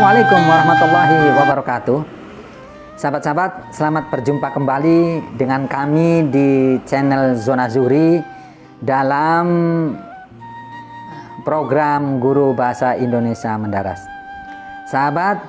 Assalamualaikum warahmatullahi wabarakatuh. Sahabat-sahabat, selamat berjumpa kembali dengan kami di channel Zona Zuhri dalam program Guru Bahasa Indonesia Mendaras. Sahabat,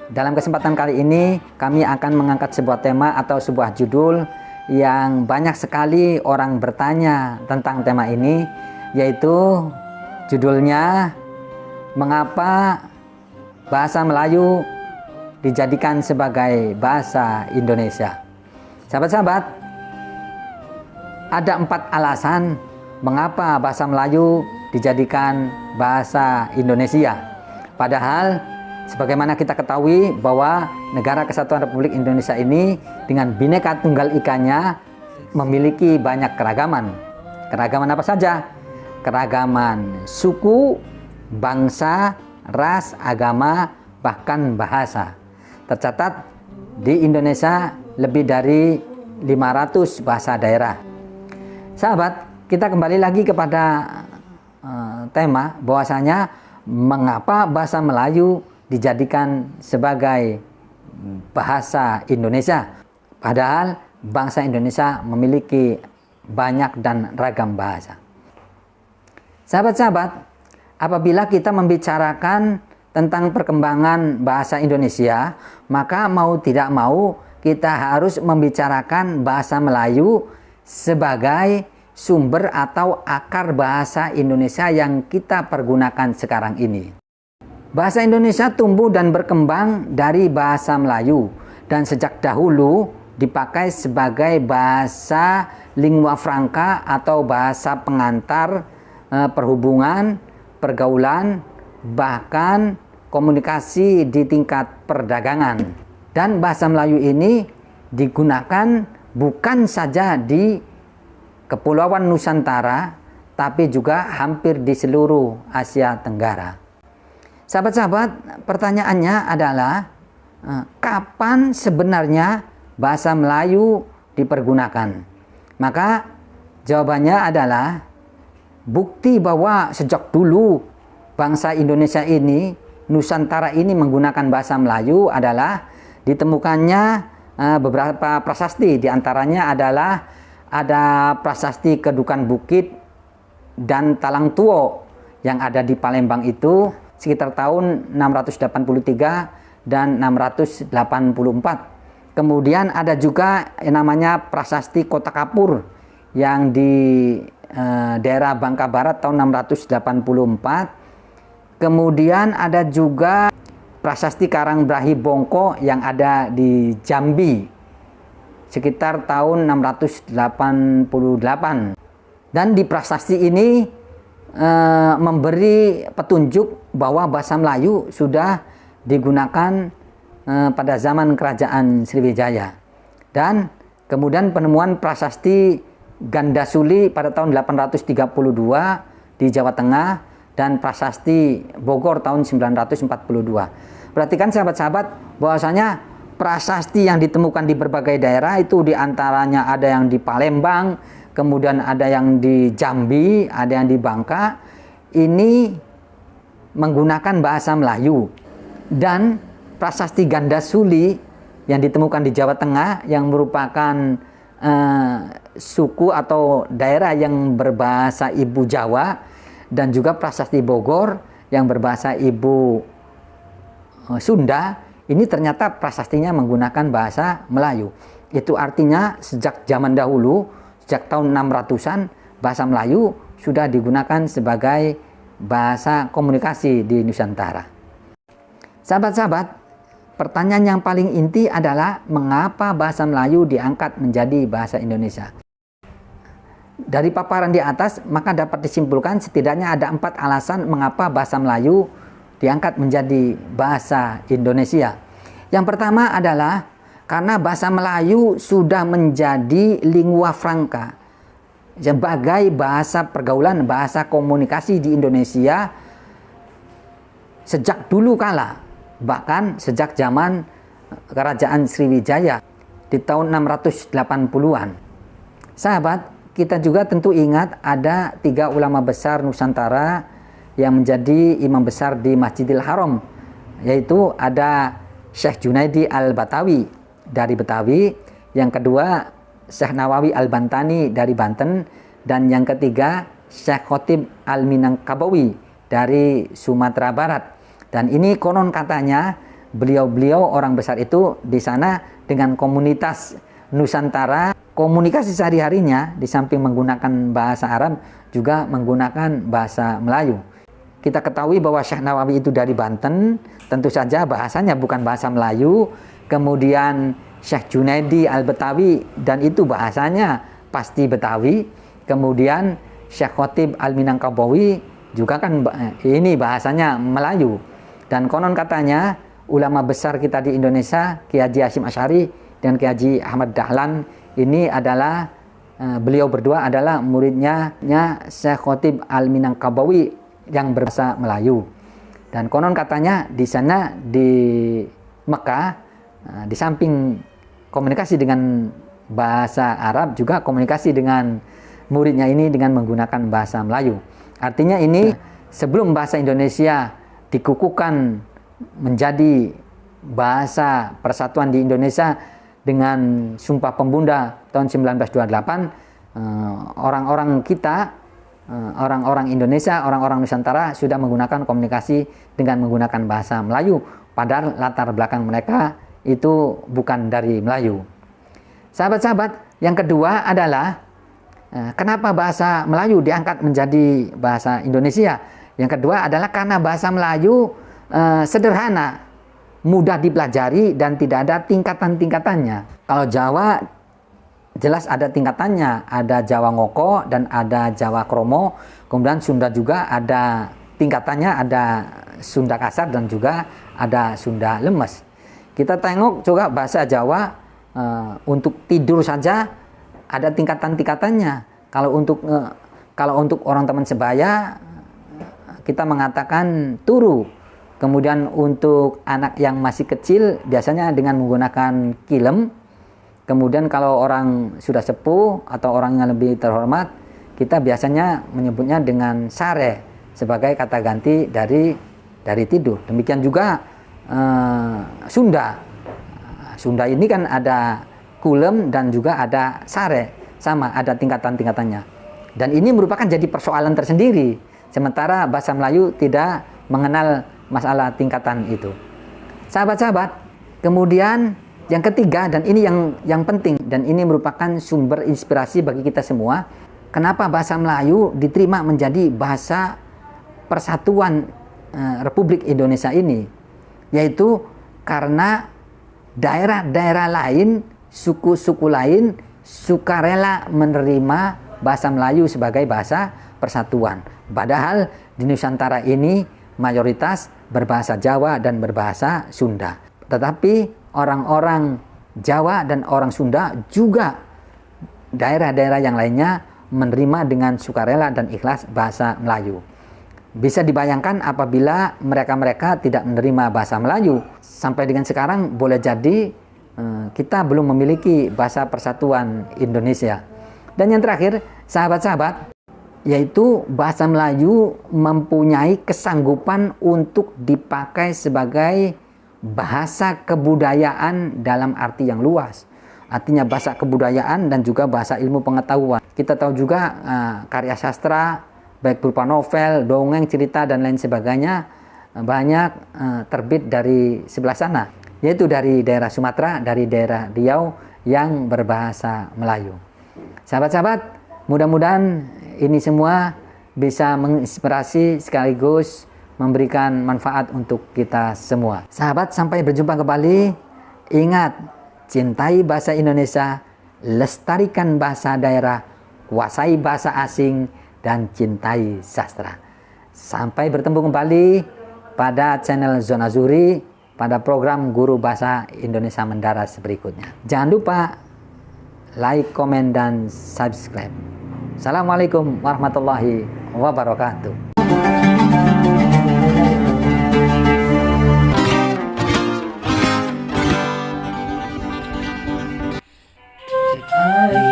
dalam kesempatan kali ini kami akan mengangkat sebuah tema atau sebuah judul yang banyak sekali orang bertanya tentang tema ini, yaitu judulnya mengapa bahasa Melayu dijadikan sebagai bahasa Indonesia. Sahabat-sahabat, ada 4 alasan mengapa bahasa Melayu dijadikan bahasa Indonesia. Padahal sebagaimana kita ketahui bahwa Negara Kesatuan Republik Indonesia ini dengan Bhinneka Tunggal Ika-nya memiliki banyak keragaman. Keragaman apa saja? Keragaman suku, bangsa, ras, agama, bahkan bahasa. Tercatat di Indonesia lebih dari 500 bahasa daerah. Sahabat, kita kembali lagi kepada tema bahwasanya mengapa bahasa Melayu dijadikan sebagai bahasa Indonesia. Padahal bangsa Indonesia memiliki banyak dan ragam bahasa. Sahabat-sahabat, apabila kita membicarakan tentang perkembangan bahasa Indonesia, maka mau tidak mau kita harus membicarakan bahasa Melayu sebagai sumber atau akar bahasa Indonesia yang kita pergunakan sekarang ini. Bahasa Indonesia tumbuh dan berkembang dari bahasa Melayu dan sejak dahulu dipakai sebagai bahasa lingua franca atau bahasa pengantar perhubungan, pergaulan, bahkan komunikasi di tingkat perdagangan. Dan bahasa Melayu ini digunakan bukan saja di Kepulauan Nusantara, tapi juga hampir di seluruh Asia Tenggara. Sahabat-sahabat, pertanyaannya adalah kapan sebenarnya bahasa Melayu dipergunakan? Maka jawabannya adalah bukti bahwa sejak dulu bangsa Indonesia ini, Nusantara ini menggunakan bahasa Melayu adalah ditemukannya beberapa prasasti. Di antaranya adalah ada prasasti Kedukan Bukit dan Talang Tuo yang ada di Palembang itu sekitar tahun 683 dan 684. Kemudian ada juga yang namanya prasasti Kota Kapur yang di daerah Bangka Barat tahun 684. Kemudian ada juga prasasti Karangbrahi Bongko yang ada di Jambi sekitar tahun 688. Dan di prasasti ini memberi petunjuk bahwa bahasa Melayu sudah digunakan pada zaman Kerajaan Sriwijaya. Dan kemudian penemuan prasasti Gandasuli pada tahun 832 di Jawa Tengah dan prasasti Bogor tahun 942. Perhatikan sahabat-sahabat bahwasanya prasasti yang ditemukan di berbagai daerah itu diantaranya ada yang di Palembang, kemudian ada yang di Jambi, ada yang di Bangka. Ini menggunakan bahasa Melayu. Dan prasasti Gandasuli yang ditemukan di Jawa Tengah yang merupakan suku atau daerah yang berbahasa Ibu Jawa, dan juga prasasti Bogor yang berbahasa Ibu Sunda, ini ternyata prasastinya menggunakan bahasa Melayu. Itu artinya sejak zaman dahulu, sejak tahun 600-an, bahasa Melayu sudah digunakan sebagai bahasa komunikasi di Nusantara. Sahabat-sahabat, pertanyaan yang paling inti adalah mengapa bahasa Melayu diangkat menjadi bahasa Indonesia? Dari paparan di atas, maka dapat disimpulkan setidaknya ada 4 alasan mengapa bahasa Melayu diangkat menjadi bahasa Indonesia. Yang pertama adalah karena bahasa Melayu sudah menjadi lingua franca sebagai bahasa pergaulan, bahasa komunikasi di Indonesia sejak dulu kala. Bahkan sejak zaman Kerajaan Sriwijaya di tahun 680-an. Sahabat, kita juga tentu ingat ada 3 ulama besar Nusantara yang menjadi imam besar di Masjidil Haram yaitu ada Syekh Junaidi Al-Batawi dari Betawi, yang kedua Syekh Nawawi Al-Bantani dari Banten, dan yang ketiga Syekh Khotib Al-Minangkabawi dari Sumatera Barat. Dan ini konon katanya beliau-beliau orang besar itu di sana dengan komunitas Nusantara, komunikasi sehari-harinya di samping menggunakan bahasa Arab juga menggunakan bahasa Melayu. Kita ketahui bahwa Syekh Nawawi itu dari Banten, tentu saja bahasanya bukan bahasa Melayu. Kemudian Syekh Junaidi Al-Batawi, dan itu bahasanya pasti Betawi. Kemudian Syekh Khotib Al-Minangkabawi juga kan ini bahasanya Melayu. Dan konon katanya ulama besar kita di Indonesia, Kiai Haji Hasyim Asy'ari dan Kiai Haji Ahmad Dahlan, ini adalah beliau berdua adalah muridnya Syekh Khotib Al-Minangkabawi yang berbahasa Melayu. Dan konon katanya di sana di Mekah, di samping komunikasi dengan bahasa Arab, juga komunikasi dengan muridnya ini dengan menggunakan bahasa Melayu. Artinya ini sebelum bahasa Indonesia dikukuhkan menjadi bahasa persatuan di Indonesia dengan Sumpah Pemuda tahun 1928, orang-orang kita, orang-orang Indonesia, orang-orang Nusantara sudah menggunakan komunikasi dengan menggunakan bahasa Melayu, padahal latar belakang mereka itu bukan dari Melayu. Sahabat-sahabat, yang kedua adalah kenapa bahasa Melayu diangkat menjadi bahasa Indonesia? Yang kedua adalah karena bahasa Melayu sederhana, mudah dipelajari, dan tidak ada tingkatan-tingkatannya. Kalau Jawa jelas ada tingkatannya, ada Jawa Ngoko dan ada Jawa Kromo. Kemudian Sunda juga ada tingkatannya, ada Sunda Kasar dan juga ada Sunda Lemes. Kita tengok juga bahasa Jawa, untuk tidur saja ada tingkatan-tingkatannya. Kalau untuk orang teman sebaya kita mengatakan turu. Kemudian untuk anak yang masih kecil biasanya dengan menggunakan kilem. Kemudian kalau orang sudah sepuh atau orang yang lebih terhormat, kita biasanya menyebutnya dengan sare sebagai kata ganti dari tidur. Demikian juga Sunda. Sunda ini kan ada kulem dan juga ada sare, sama ada tingkatan-tingkatannya. Dan ini merupakan jadi persoalan tersendiri. Sementara bahasa Melayu tidak mengenal masalah tingkatan itu. Sahabat-sahabat, kemudian yang ketiga, dan ini yang penting, dan ini merupakan sumber inspirasi bagi kita semua, kenapa bahasa Melayu diterima menjadi bahasa persatuan Republik Indonesia ini, yaitu karena daerah-daerah lain, suku-suku lain sukarela menerima bahasa Melayu sebagai bahasa persatuan. Padahal di Nusantara ini mayoritas berbahasa Jawa dan berbahasa Sunda. Tetapi orang-orang Jawa dan orang Sunda juga daerah-daerah yang lainnya menerima dengan sukarela dan ikhlas bahasa Melayu. Bisa dibayangkan apabila mereka-mereka tidak menerima bahasa Melayu. Sampai dengan sekarang boleh jadi kita belum memiliki bahasa persatuan Indonesia. Dan yang terakhir, sahabat-sahabat, yaitu bahasa Melayu mempunyai kesanggupan untuk dipakai sebagai bahasa kebudayaan dalam arti yang luas. Artinya bahasa kebudayaan dan juga bahasa ilmu pengetahuan. Kita tahu juga karya sastra, baik berupa novel, dongeng, cerita, dan lain sebagainya, banyak terbit dari sebelah sana, yaitu dari daerah Sumatera, dari daerah Riau yang berbahasa Melayu. Sahabat-sahabat, mudah-mudahan ini semua bisa menginspirasi sekaligus memberikan manfaat untuk kita semua. Sahabat, sampai berjumpa kembali. Ingat, cintai bahasa Indonesia, lestarikan bahasa daerah, kuasai bahasa asing, dan cintai sastra. Sampai bertemu kembali pada channel Zona Zuhri pada program Guru Bahasa Indonesia Mendaras berikutnya. Jangan lupa like, komen, dan subscribe. Assalamualaikum warahmatullahi wabarakatuh. I